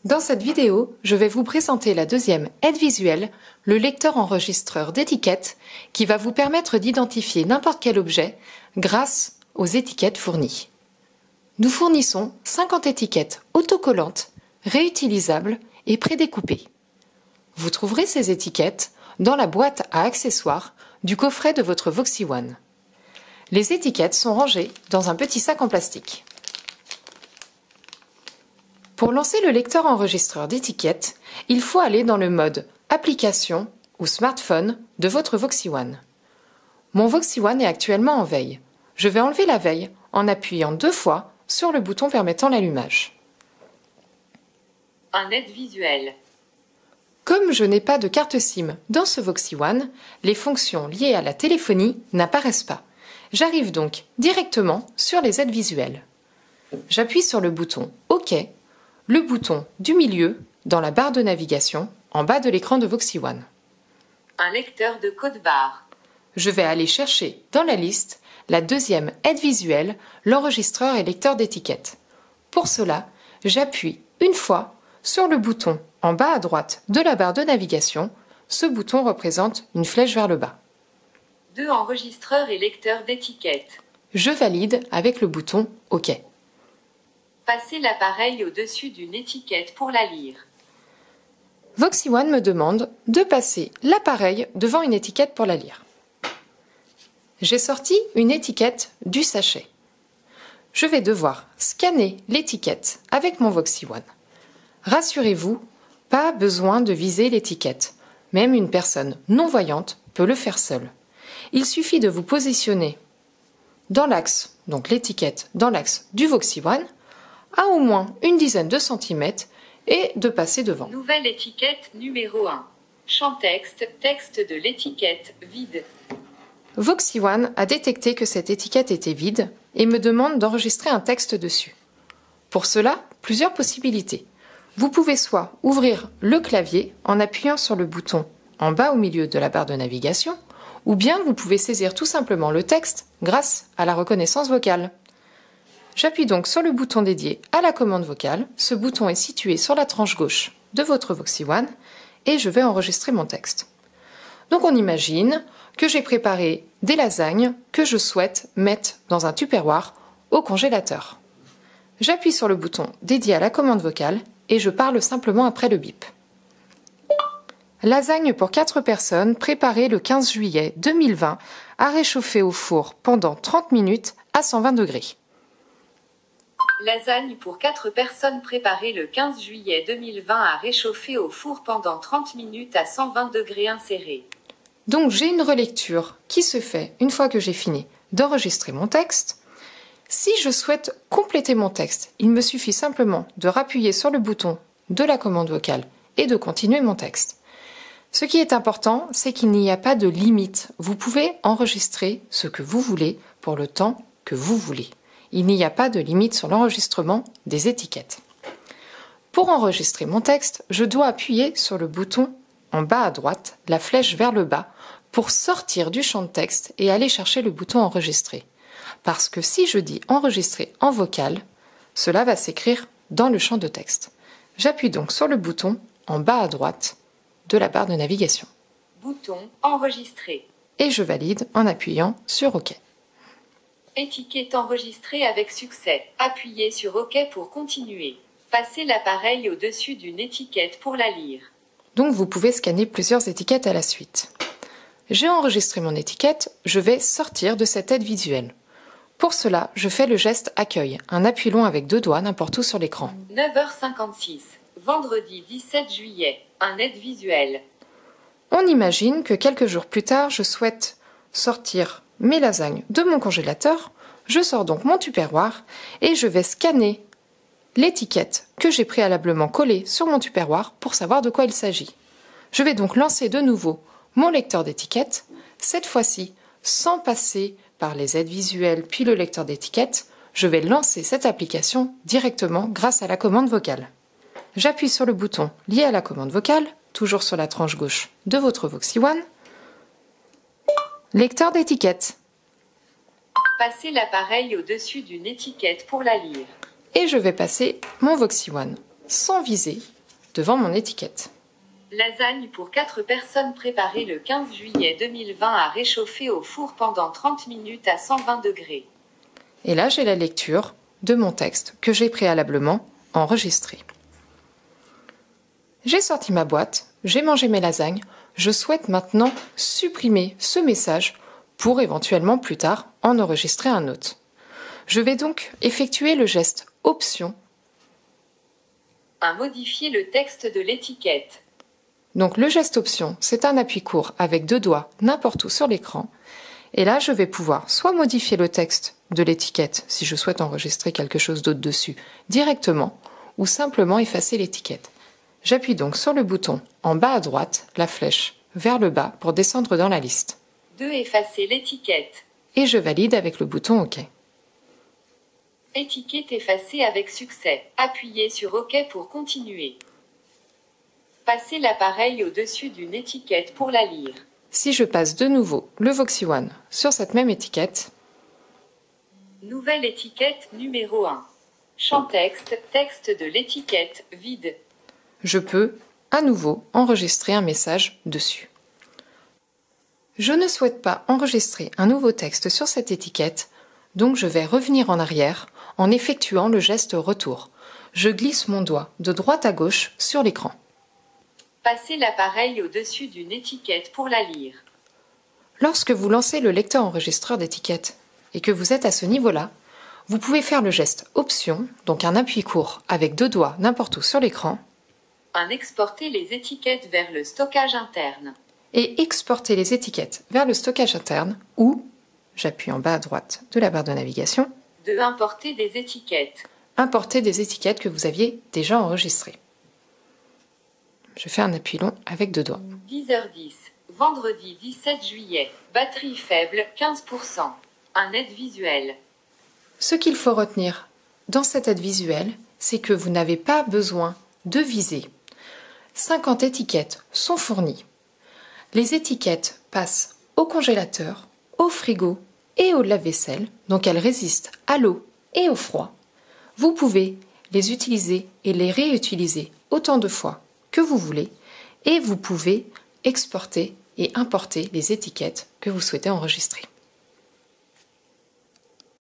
Dans cette vidéo, je vais vous présenter la deuxième aide visuelle, le lecteur-enregistreur d'étiquettes, qui va vous permettre d'identifier n'importe quel objet grâce aux étiquettes fournies. Nous fournissons 50 étiquettes autocollantes, réutilisables et prédécoupées. Vous trouverez ces étiquettes dans la boîte à accessoires du coffret de votre Voxy One. Les étiquettes sont rangées dans un petit sac en plastique. Pour lancer le lecteur-enregistreur d'étiquettes, il faut aller dans le mode Application ou Smartphone de votre Voxy One. Mon Voxy One est actuellement en veille. Je vais enlever la veille en appuyant 2 fois sur le bouton permettant l'allumage. Un aide visuelle. Comme je n'ai pas de carte SIM dans ce Voxy One, les fonctions liées à la téléphonie n'apparaissent pas. J'arrive donc directement sur les aides visuelles. J'appuie sur le bouton OK, le bouton du milieu dans la barre de navigation en bas de l'écran de Voxy One. Un lecteur de code barre. Je vais aller chercher dans la liste la deuxième aide visuelle, l'enregistreur et lecteur d'étiquettes. Pour cela, j'appuie une fois sur le bouton en bas à droite de la barre de navigation. Ce bouton représente une flèche vers le bas. 2 enregistreurs et lecteurs d'étiquettes. Je valide avec le bouton OK. Passez l'appareil au-dessus d'une étiquette pour la lire. Voxy One me demande de passer l'appareil devant une étiquette pour la lire. J'ai sorti une étiquette du sachet. Je vais devoir scanner l'étiquette avec mon Voxy One. Rassurez-vous, pas besoin de viser l'étiquette. Même une personne non-voyante peut le faire seule. Il suffit de vous positionner dans l'axe, donc l'étiquette dans l'axe du Voxy One, à au moins une dizaine de centimètres et de passer devant. Nouvelle étiquette numéro 1. Champ texte, texte de l'étiquette, vide. Voxy One a détecté que cette étiquette était vide et me demande d'enregistrer un texte dessus. Pour cela, plusieurs possibilités. Vous pouvez soit ouvrir le clavier en appuyant sur le bouton en bas au milieu de la barre de navigation, ou bien vous pouvez saisir tout simplement le texte grâce à la reconnaissance vocale. J'appuie donc sur le bouton dédié à la commande vocale. Ce bouton est situé sur la tranche gauche de votre Voxy One et je vais enregistrer mon texte. Donc on imagine que j'ai préparé des lasagnes que je souhaite mettre dans un tupperware au congélateur. J'appuie sur le bouton dédié à la commande vocale et je parle simplement après le bip. Lasagne pour 4 personnes préparée le 15 juillet 2020 à réchauffer au four pendant 30 minutes à 120 degrés. Lasagne pour 4 personnes préparée le 15 juillet 2020 à réchauffer au four pendant 30 minutes à 120 degrés inséré. Donc j'ai une relecture qui se fait une fois que j'ai fini d'enregistrer mon texte. Si je souhaite compléter mon texte, il me suffit simplement de rappuyer sur le bouton de la commande vocale et de continuer mon texte. Ce qui est important, c'est qu'il n'y a pas de limite. Vous pouvez enregistrer ce que vous voulez pour le temps que vous voulez. Il n'y a pas de limite sur l'enregistrement des étiquettes. Pour enregistrer mon texte, je dois appuyer sur le bouton en bas à droite, la flèche vers le bas, pour sortir du champ de texte et aller chercher le bouton enregistrer. Parce que si je dis enregistrer en vocal, cela va s'écrire dans le champ de texte. J'appuie donc sur le bouton en bas à droite de la barre de navigation. Bouton enregistrer. Et je valide en appuyant sur OK. Étiquette enregistrée avec succès. Appuyez sur OK pour continuer. Passez l'appareil au-dessus d'une étiquette pour la lire. Donc vous pouvez scanner plusieurs étiquettes à la suite. J'ai enregistré mon étiquette, je vais sortir de cette aide visuelle. Pour cela, je fais le geste accueil, un appui long avec 2 doigts n'importe où sur l'écran. 9h56, vendredi 17 juillet, un aide visuelle. On imagine que quelques jours plus tard, je souhaite sortir mes lasagnes de mon congélateur. Je sors donc mon tupperware et je vais scanner l'étiquette que j'ai préalablement collée sur mon tupperware pour savoir de quoi il s'agit. Je vais donc lancer de nouveau mon lecteur d'étiquettes, cette fois-ci sans passer par les aides visuelles puis le lecteur d'étiquettes. Je vais lancer cette application directement grâce à la commande vocale. J'appuie sur le bouton lié à la commande vocale, toujours sur la tranche gauche de votre Voxy One. Lecteur d'étiquettes. Passez l'appareil au-dessus d'une étiquette pour la lire. Et je vais passer mon Voxy One sans viser devant mon étiquette. Lasagne pour 4 personnes préparée le 15 juillet 2020 à réchauffer au four pendant 30 minutes à 120 degrés. Et là, j'ai la lecture de mon texte que j'ai préalablement enregistré. J'ai sorti ma boîte, j'ai mangé mes lasagnes, je souhaite maintenant supprimer ce message pour éventuellement plus tard en enregistrer un autre. Je vais donc effectuer le geste Option. Modifier le texte de l'étiquette. Donc le geste Option, c'est un appui court avec 2 doigts n'importe où sur l'écran. Et là, je vais pouvoir soit modifier le texte de l'étiquette si je souhaite enregistrer quelque chose d'autre dessus directement, ou simplement effacer l'étiquette. J'appuie donc sur le bouton en bas à droite, la flèche vers le bas pour descendre dans la liste. 2. Effacer l'étiquette. Et je valide avec le bouton OK. Étiquette effacée avec succès. Appuyez sur OK pour continuer. Passez l'appareil au-dessus d'une étiquette pour la lire. Si je passe de nouveau le Voxy One sur cette même étiquette, nouvelle étiquette numéro 1. Champ texte, texte de l'étiquette, vide. Je peux à nouveau enregistrer un message dessus. Je ne souhaite pas enregistrer un nouveau texte sur cette étiquette, donc je vais revenir en arrière en effectuant le geste retour. Je glisse mon doigt de droite à gauche sur l'écran. Passez l'appareil au-dessus d'une étiquette pour la lire. Lorsque vous lancez le lecteur enregistreur d'étiquette et que vous êtes à ce niveau-là, vous pouvez faire le geste Option, donc un appui court avec 2 doigts n'importe où sur l'écran, exporter les étiquettes vers le stockage interne. Et exporter les étiquettes vers le stockage interne ou, j'appuie en bas à droite de la barre de navigation, de importer des étiquettes. Importer des étiquettes que vous aviez déjà enregistrées. Je fais un appui long avec 2 doigts. 10h10, vendredi 17 juillet, batterie faible 15%. Un aide visuelle. Ce qu'il faut retenir dans cette aide visuelle, c'est que vous n'avez pas besoin de viser. 50 étiquettes sont fournies. Les étiquettes passent au congélateur, au frigo et au lave-vaisselle, donc elles résistent à l'eau et au froid. Vous pouvez les utiliser et les réutiliser autant de fois que vous voulez et vous pouvez exporter et importer les étiquettes que vous souhaitez enregistrer.